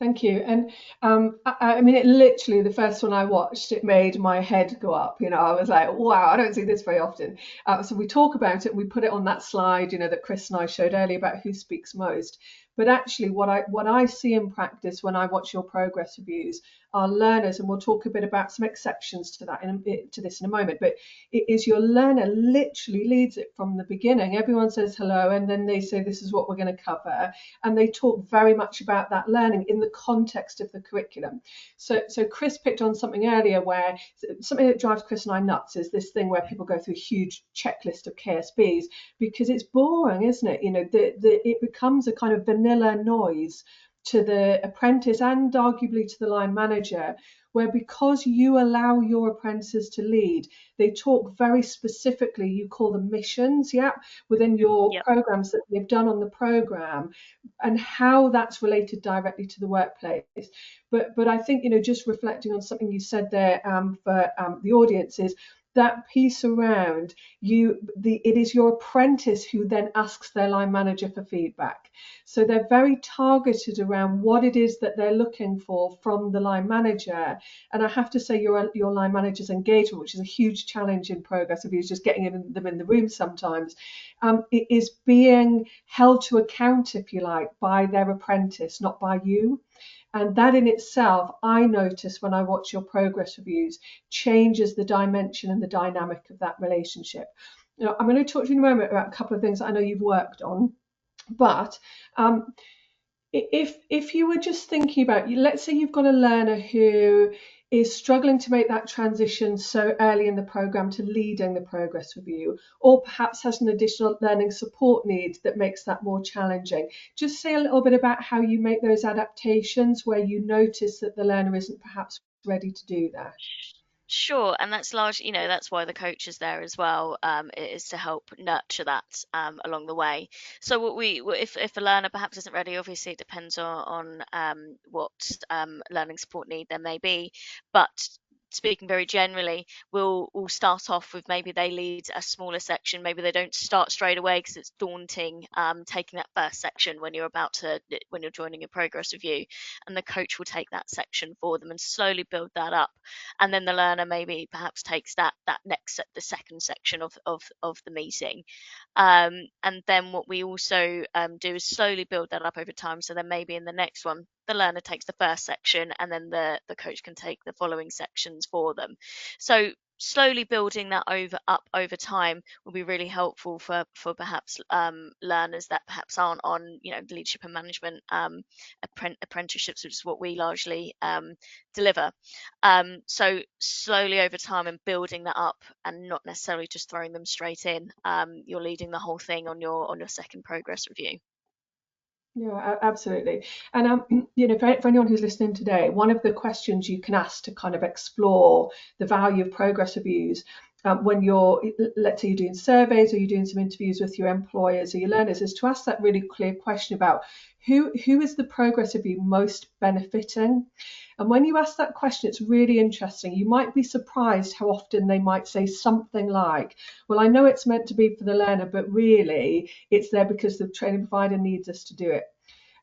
Thank you. And I mean, it literally, the first one I watched, it made my head go up. I was like, wow, I don't see this very often. So we talk about it, and we put it on that slide, that Chris and I showed earlier about who speaks most. But actually, what I see in practice when I watch your progress reviews are learners, and we'll talk a bit about some exceptions to that to this in a moment. But it is your learner literally leads it from the beginning. Everyone says hello, and then they say this is what we're going to cover, and they talk very much about that learning in the context of the curriculum. So Chris picked on something earlier where something that drives Chris and I nuts is this thing where people go through a huge checklist of KSBs because it's boring, isn't it? It becomes a kind of vanilla noise to the apprentice and arguably to the line manager, where because you allow your apprentices to lead, they talk very specifically, you call them missions, within your programs that they've done on the program, and how that's related directly to the workplace. But I think, just reflecting on something you said there for the audience is that piece around it is your apprentice who then asks their line manager for feedback. So they're very targeted around what it is that they're looking for from the line manager. And I have to say your line manager's engagement, which is a huge challenge in progress reviews, just getting them in the room sometimes, it is being held to account, if you like, by their apprentice, not by you. And that in itself, I notice when I watch your progress reviews, changes the dimension and the dynamic of that relationship. I'm going to talk to you in a moment about a couple of things I know you've worked on, but if you were just thinking about, let's say you've got a learner who is struggling to make that transition so early in the program to leading the progress review, or perhaps has an additional learning support need that makes that more challenging. Just say a little bit about how you make those adaptations where you notice that the learner isn't perhaps ready to do that. Sure, and that's largely, that's why the coach is there as well, is to help nurture that along the way. So if a learner perhaps isn't ready, obviously it depends on what learning support need there may be, but speaking very generally, we'll start off with maybe they lead a smaller section. Maybe they don't start straight away because it's daunting taking that first section when you're joining a progress review, and the coach will take that section for them and slowly build that up, and then the learner maybe perhaps takes the second section of the meeting, and then what we also do is slowly build that up over time. So then maybe in the next one the learner takes the first section, and then the coach can take the following sections for them. So slowly building that up over time will be really helpful for perhaps learners that perhaps aren't on leadership and management apprenticeships, which is what we largely deliver. So slowly over time and building that up, and not necessarily just throwing them straight in. You're leading the whole thing on your second progress review. Yeah, absolutely. And for anyone who's listening today, one of the questions you can ask to kind of explore the value of progress reviews when let's say you're doing surveys or you're doing some interviews with your employers or your learners, is to ask that really clear question about who is the progress review most benefiting. And when you ask that question, it's really interesting. You might be surprised how often they might say something like, well, I know it's meant to be for the learner, but really it's there because the training provider needs us to do it.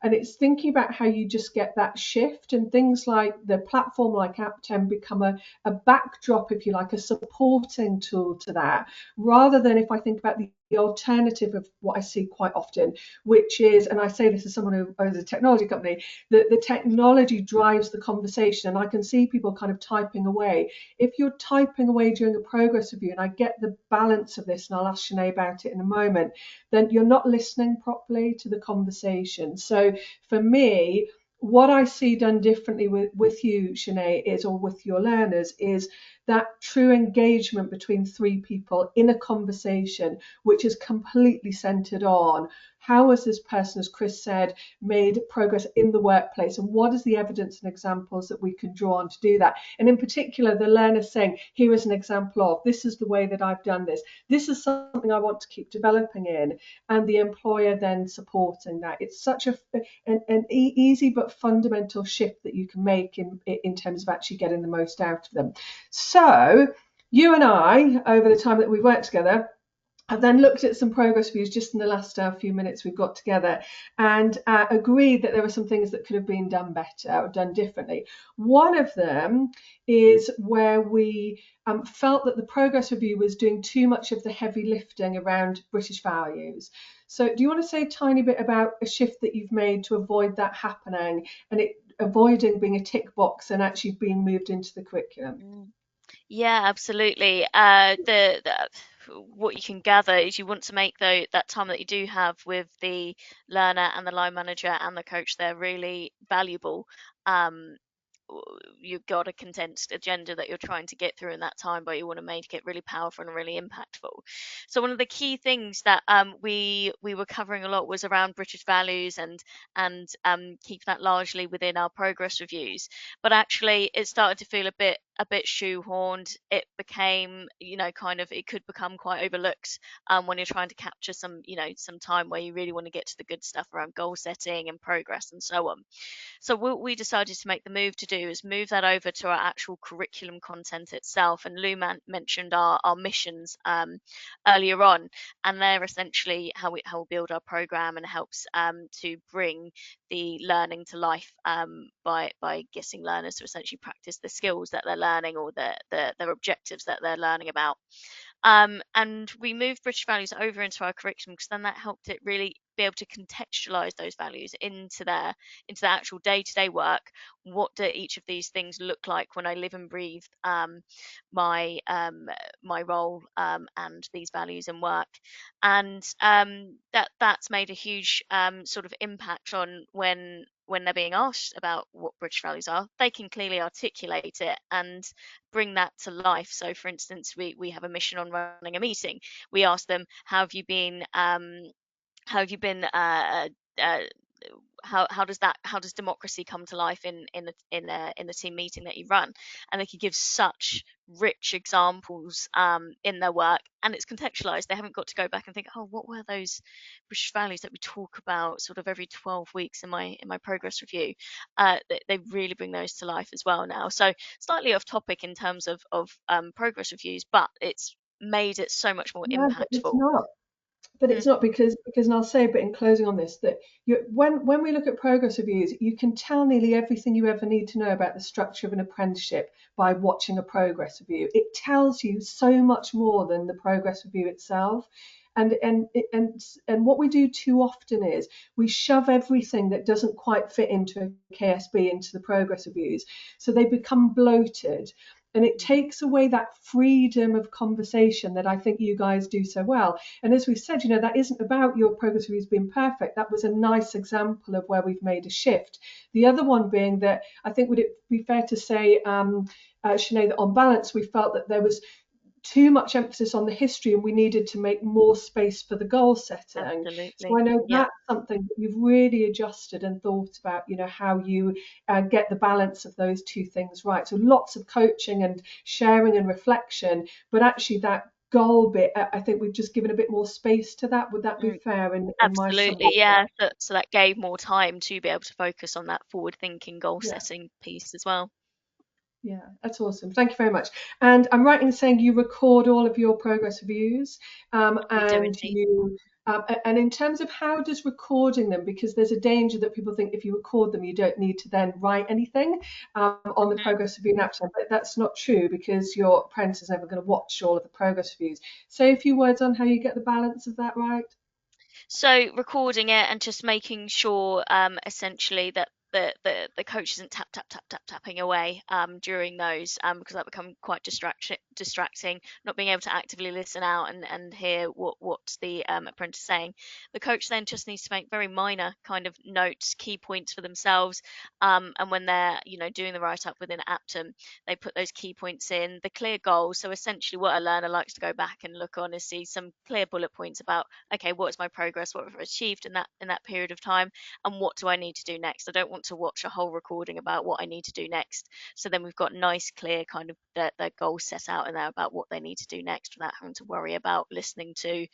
And it's thinking about how you just get that shift, and things like the platform like Aptem become a backdrop, if you like, a supporting tool to that, rather than, if I think about the alternative of what I see quite often, which is, and I say this as someone who owns a technology company, the technology drives the conversation, and I can see people kind of typing away. If you're typing away during a progress review, and I get the balance of this, and I'll ask Shenay about it in a moment, then you're not listening properly to the conversation. So for me, what I see done differently with you, Shenay, or with your learners, is that true engagement between three people in a conversation, which is completely centered on how has this person, as Chris said, made progress in the workplace, and what is the evidence and examples that we can draw on to do that. And in particular, the learner saying, here is an example of, this is the way that I've done this. This is something I want to keep developing in. And the employer then supporting that. It's such an easy but fundamental shift that you can make in terms of actually getting the most out of them. So you and I, over the time that we've worked together, I've then looked at some progress reviews just in the last few minutes we've got together, and agreed that there were some things that could have been done better or done differently. One of them is where we felt that the progress review was doing too much of the heavy lifting around British values. So do you want to say a tiny bit about a shift that you've made to avoid that happening, and it avoiding being a tick box and actually being moved into the curriculum? Yeah, absolutely. What you can gather is you want to make that time that you do have with the learner and the line manager and the coach there really valuable. Um, you've got a condensed agenda that you're trying to get through in that time, but you want to make it really powerful and really impactful. So one of the key things that we were covering a lot was around British values and keep that largely within our progress reviews. But actually, it started to feel a bit shoehorned. It became, kind of, it could become quite overlooked when you're trying to capture some time where you really want to get to the good stuff around goal setting and progress and so on. So what we decided to make the move to do is move that over to our actual curriculum content itself. And Lou mentioned our missions earlier on, and they're essentially how we build our program, and helps to bring the learning to life by getting learners to essentially practice the skills that they're learning, or their objectives that they're learning about. And we moved British values over into our curriculum, because then that helped it really be able to contextualize those values into the actual day-to-day work. What do each of these things look like when I live and breathe my my role and these values in work? And that's made a huge sort of impact on when they're being asked about what British values are, they can clearly articulate it and bring that to life. So, for instance, we have a mission on running a meeting. We ask them, how have you been? How have you been? How does democracy come to life in the team meeting that you run? And they can give such rich examples in their work, and it's contextualized. They haven't got to go back and think, oh, what were those British values that we talk about sort of every 12 weeks in my progress review? They really bring those to life as well now. So slightly off topic in terms of progress reviews, but it's made it so much more No, but it's impactful. not. But Mm, it's not because, and I'll say a bit in closing on this, that when we look at progress reviews, you can tell nearly everything you ever need to know about the structure of an apprenticeship by watching a progress review. It tells you so much more than the progress review itself. And what we do too often is we shove everything that doesn't quite fit into a KSB into the progress reviews, so they become bloated. And it takes away that freedom of conversation that I think you guys do so well. And as we've said, that isn't about your progress reviews being perfect. That was a nice example of where we've made a shift. The other one being that I think, would it be fair to say, Shenay, that on balance, we felt that there was too much emphasis on the history and we needed to make more space for the goal setting. So absolutely. I know Yeah. that's something that you've really adjusted and thought about, how you get the balance of those two things right. So lots of coaching and sharing and reflection, but actually that goal bit, I think we've just given a bit more space to that. Would that be Mm, fair in my summary? absolutely. Yeah. So that gave more time to be able to focus on that forward thinking goal Yeah. setting piece as well. Yeah, that's awesome. Thank you very much. And I'm right in saying you record all of your progress reviews, We do and indeed. and in terms of how does recording them, because there's a danger that people think if you record them, you don't need to then write anything on the Mhm. progress review and action, but that's not true because your apprentice is never going to watch all of the progress reviews. Say a few words on how you get the balance of that right. So recording it and just making sure essentially that the coach isn't tapping away during those, because that become quite distracting, not being able to actively listen out and hear what the apprentice is saying. The coach then just needs to make very minor kind of notes, key points for themselves, and when they're doing the write up within Aptum, they put those key points in the clear goals. So essentially what a learner likes to go back and look on is see some clear bullet points about, okay, what is my progress, what have I achieved in that period of time, and what do I need to do next. I don't want to watch a whole recording about what I need to do next. So then we've got nice, clear kind of their goals set out in there about what they need to do next without having to worry about listening to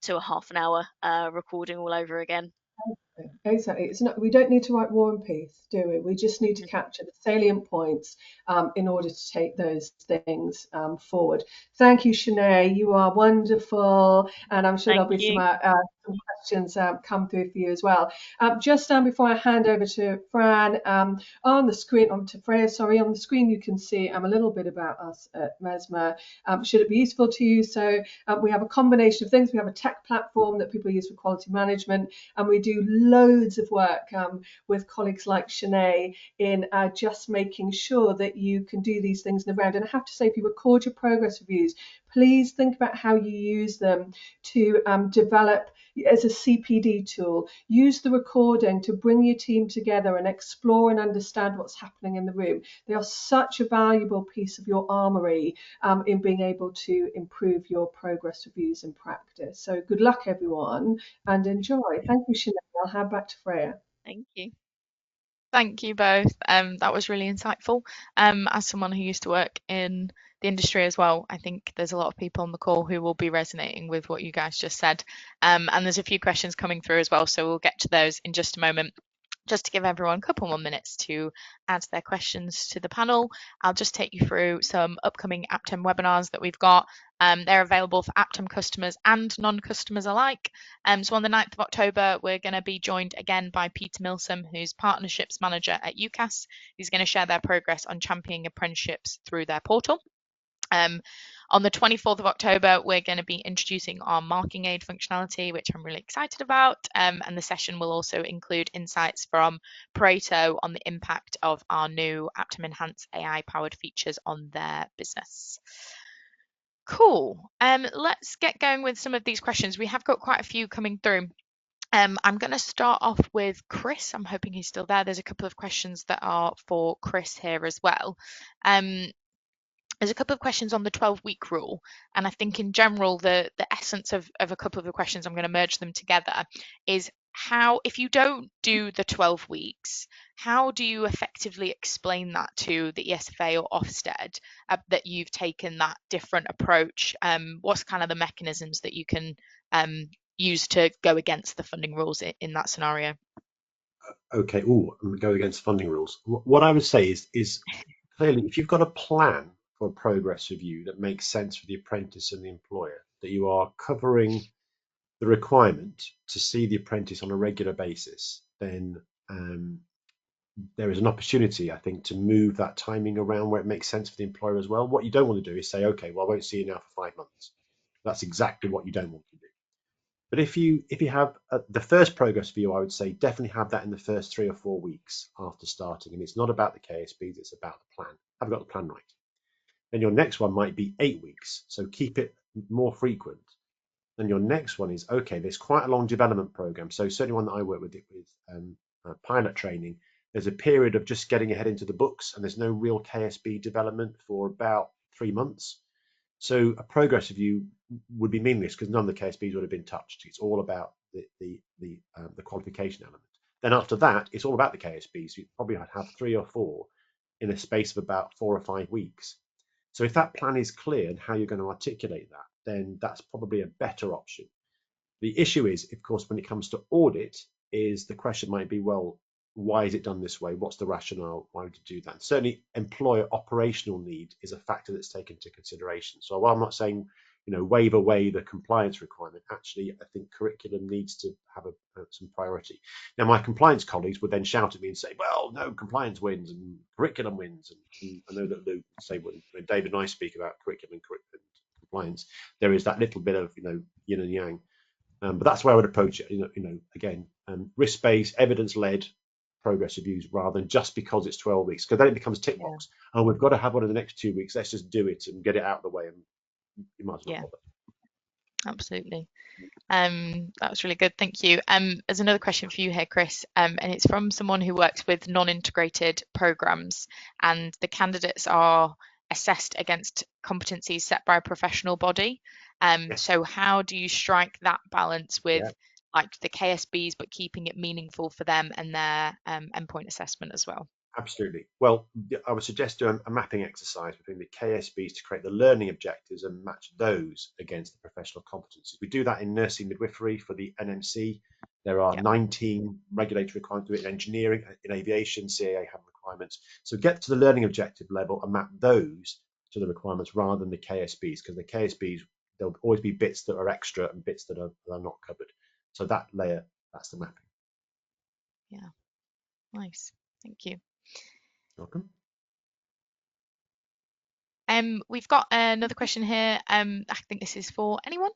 a half an hour recording all over again. Exactly. It's not. We don't need to write War and Peace, do we? We just need to capture the salient points in order to take those things forward. Thank you, Shenay. You are wonderful, and I'm sure there'll be some questions come through for you as well. Just before I hand over to Fran, on the screen, to Freya, sorry, on the screen you can see a little bit about us at Mesma. Should it be useful to you? So we have a combination of things. We have a tech platform that people use for quality management, and we do loads of work with colleagues like Shenay in just making sure that you can do these things in the round. And I have to say, if you record your progress reviews, please think about how you use them to develop as a CPD tool. Use the recording to bring your team together and explore and understand what's happening in the room. They are such a valuable piece of your armory in being able to improve your progress reviews and practice. So good luck, everyone, and enjoy. Thank you, Shenay. I'll hand back to Freya. Thank you. Thank you both. That was really insightful. As someone who used to work in the industry as well, I think there's a lot of people on the call who will be resonating with what you guys just said. And there's a few questions coming through as well, so we'll get to those in just a moment. Just to give everyone a couple more minutes to add their questions to the panel, I'll just take you through some upcoming Aptum webinars that we've got. They're available for Aptum customers and non-customers alike. So on the 9th of October, we're going to be joined again by Peter Milsom, who's Partnerships Manager at UCAS, who's going to share their progress on championing apprenticeships through their portal. On the 24th of October, we're going to be introducing our marking aid functionality, which I'm really excited about. And the session will also include insights from Pareto on the impact of our new Aptum Enhance AI-powered features on their business. Cool. Let's get going with some of these questions. We have got quite a few coming through. I'm going to start off with Chris. I'm hoping he's still there. There's a couple of questions that are for Chris here as well. There's a couple of questions on the 12-week rule, and I think in general the essence of a couple of the questions, I'm going to merge them together, is how, if you don't do the 12 weeks, how do you effectively explain that to the ESFA or Ofsted that you've taken that different approach? What's kind of the mechanisms that you can use to go against the funding rules in that scenario? Okay, go against funding rules. What I would say is clearly, if you've got a plan for a progress review that makes sense for the apprentice and the employer, that you are covering the requirement to see the apprentice on a regular basis, then there is an opportunity, I think, to move that timing around where it makes sense for the employer as well. What you don't want to do is say, okay, well, I won't see you now for 5 months. That's exactly what you don't want to do. But if you have the first progress review, I would say definitely have that in the first 3 or 4 weeks after starting. And it's not about the KSBs, it's about the plan. Have got the plan right. Then your next one might be 8 weeks. So keep it more frequent. Then your next one is, okay, there's quite a long development program. So certainly one that I work with pilot training, there's a period of just getting ahead into the books, and there's no real KSB development for about 3 months. So a progress review would be meaningless because none of the KSBs would have been touched. It's all about the qualification element. Then after that, it's all about the KSBs. You probably have 3 or 4 in a space of about 4 or 5 weeks. So if that plan is clear and how you're going to articulate that, then that's probably a better option. The issue is, of course, when it comes to audit, is the question might be, well, why is it done this way? What's the rationale? Why would you do that? And certainly, employer operational need is a factor that's taken into consideration. So while I'm not saying, waive away the compliance requirement, actually, I think curriculum needs to have some priority. Now, my compliance colleagues would then shout at me and say, well, no, compliance wins and curriculum wins. And I know that Lou would say when David and I speak about curriculum and compliance, there is that little bit of, yin and yang. But that's where I would approach it. Again, risk-based, evidence-led progress reviews rather than just because it's 12 weeks, because then it becomes tick box. Oh, we've got to have one in the next 2 weeks. Let's just do it and get it out of the way, and you might as well bother. Absolutely. That was really good, thank you. There's another question for you here, Chris, and it's from someone who works with non-integrated programs, and the candidates are assessed against competencies set by a professional body. Yes. So how do you strike that balance with Yeah. like the KSBs, but keeping it meaningful for them and their endpoint assessment as well? Absolutely. Well, I would suggest doing a mapping exercise between the KSBs to create the learning objectives and match those against the professional competencies. We do that in nursing midwifery for the NMC. There are 19 regulatory requirements to do it in engineering, in aviation, CAA have requirements. So get to the learning objective level and map those to the requirements rather than the KSBs, because the KSBs, there'll always be bits that are extra and bits that are not covered. So that layer, that's the mapping. Yeah, nice. Thank you. Welcome. We've got another question here. I think this is for anyone.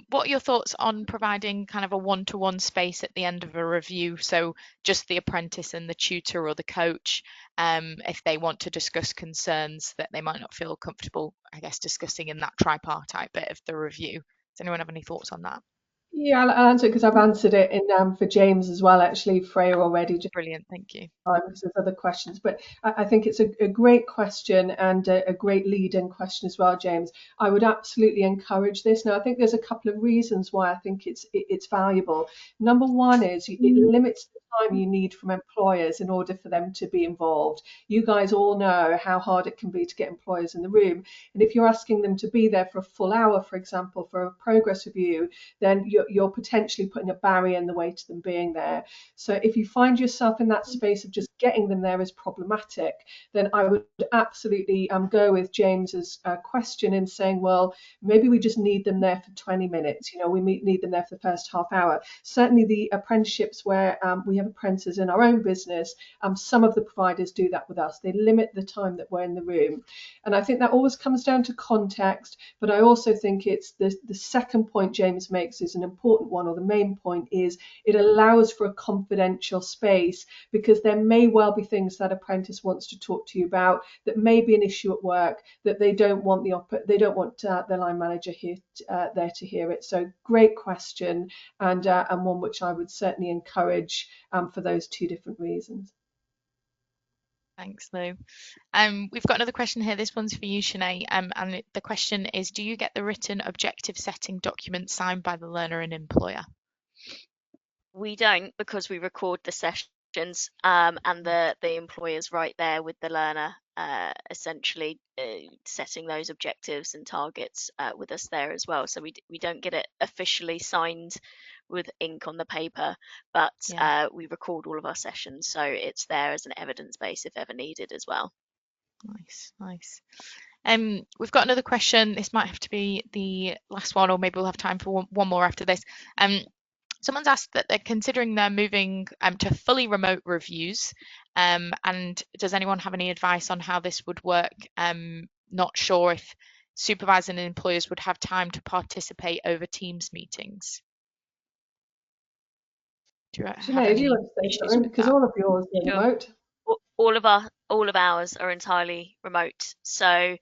What are your thoughts on providing kind of a one-to-one space at the end of a review? So just the apprentice and the tutor or the coach, if they want to discuss concerns that they might not feel comfortable, I guess, discussing in that tripartite bit of the review. Does anyone have any thoughts on that? Yeah, I'll answer it because I've answered it in for James as well, actually, Freya already. Brilliant, thank you. Because there's other questions, but I think it's a great question and a great lead-in question as well, James. I would absolutely encourage this. Now, I think there's a couple of reasons why I think it's valuable. Number one is it limits the time you need from employers in order for them to be involved. You guys all know how hard it can be to get employers in the room, and if you're asking them to be there for a full hour, for example, for a progress review, then you're potentially putting a barrier in the way to them being there. So if you find yourself in that space of just getting them there is problematic, then I would absolutely go with James's question in saying, well, maybe we just need them there for 20 minutes. We need them there for the first half hour. Certainly the apprenticeships where we have apprentices in our own business, some of the providers do that with us. They limit the time that we're in the room. And I think that always comes down to context, but I also think it's the second point James makes is an important one, or the main point is it allows for a confidential space, because there may well be things that apprentice wants to talk to you about that may be an issue at work that they don't want their line manager there to hear it. So great question, and one which I would certainly encourage for those two different reasons. Thanks, Lou. We've got another question here. This one's for you, Shenay. And the question is, do you get the written objective setting document signed by the learner and employer? We don't, because we record the sessions, and the employer's right there with the learner, essentially setting those objectives and targets with us there as well. So we don't get it officially signed with ink on the paper, but we record all of our sessions, so it's there as an evidence base if ever needed as well. Nice. We've got another question. This might have to be the last one, or maybe we'll have time for one more after this. Someone's asked that they're considering they're moving to fully remote reviews, and does anyone have any advice on how this would work? Not sure if supervisors and employers would have time to participate over Teams meetings. Do you have Shenay, do you want to say something? Because all of yours are remote. All of ours are entirely remote. So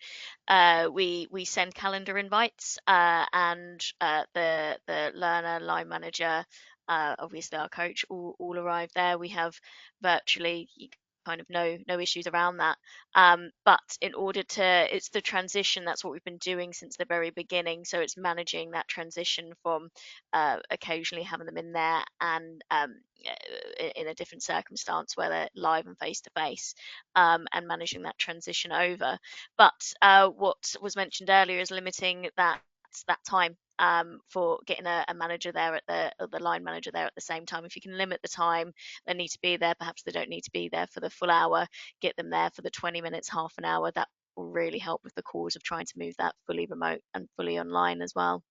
we send calendar invites, and the learner, line manager, obviously our coach, all arrive there. We have virtually kind of no issues around that. But in order to, it's the transition. That's what we've been doing since the very beginning. So it's managing that transition from occasionally having them in there and in a different circumstance where they're live and face to face, and managing that transition over. But what was mentioned earlier is limiting that time for getting a manager there at the line manager there at the same time. If you can limit the time they need to be there, perhaps they don't need to be there for the full hour, get them there for the 20 minutes, half an hour. That will really help with the cause of trying to move that fully remote and fully online as well.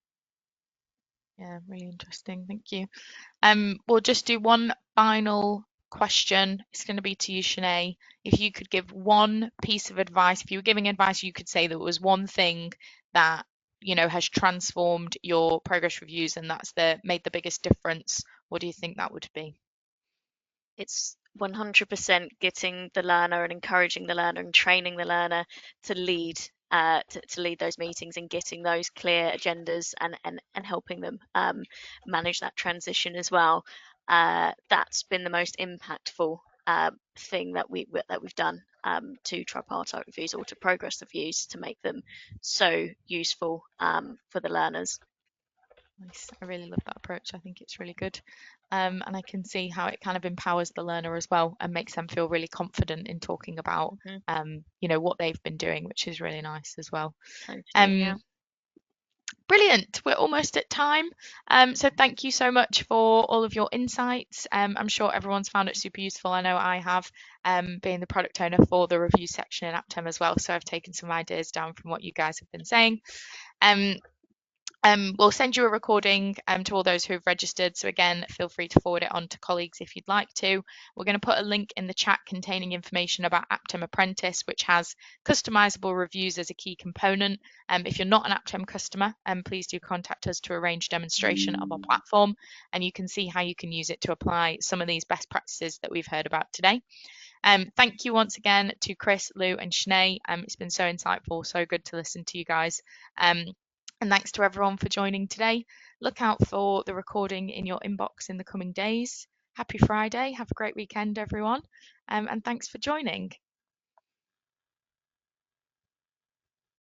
Yeah, really interesting. Thank you. We'll just do one final question. It's going to be to you, Shenay. If you could give one piece of advice, if you were giving advice, you could say there was one thing that has transformed your progress reviews and that's made the biggest difference. What do you think that would be? It's 100% getting the learner and encouraging the learner and training the learner to lead to lead those meetings and getting those clear agendas and helping them manage that transition as well. That's been the most impactful thing that we've done to tripartite reviews or to progress reviews to make them so useful for the learners. Nice. I really love that approach. I think it's really good. And I can see how it kind of empowers the learner as well and makes them feel really confident in talking about, you know, what they've been doing, which is really nice as well. Totally, yeah. Brilliant. We're almost at time. So thank you so much for all of your insights. I'm sure everyone's found it super useful. I know I have, being the product owner for the review section in Aptem as well. So I've taken some ideas down from what you guys have been saying. We'll send you a recording to all those who have registered. So again, feel free to forward it on to colleagues if you'd like to. We're going to put a link in the chat containing information about Aptem Apprentice, which has customizable reviews as a key component. If you're not an Aptem customer, please do contact us to arrange a demonstration of our platform, and you can see how you can use it to apply some of these best practices that we've heard about today. Thank you once again to Chris, Lou and Shenay. It's been so insightful, so good to listen to you guys. And thanks to everyone for joining today. Look out for the recording in your inbox in the coming days. Happy Friday. Have a great weekend, everyone. And thanks for joining.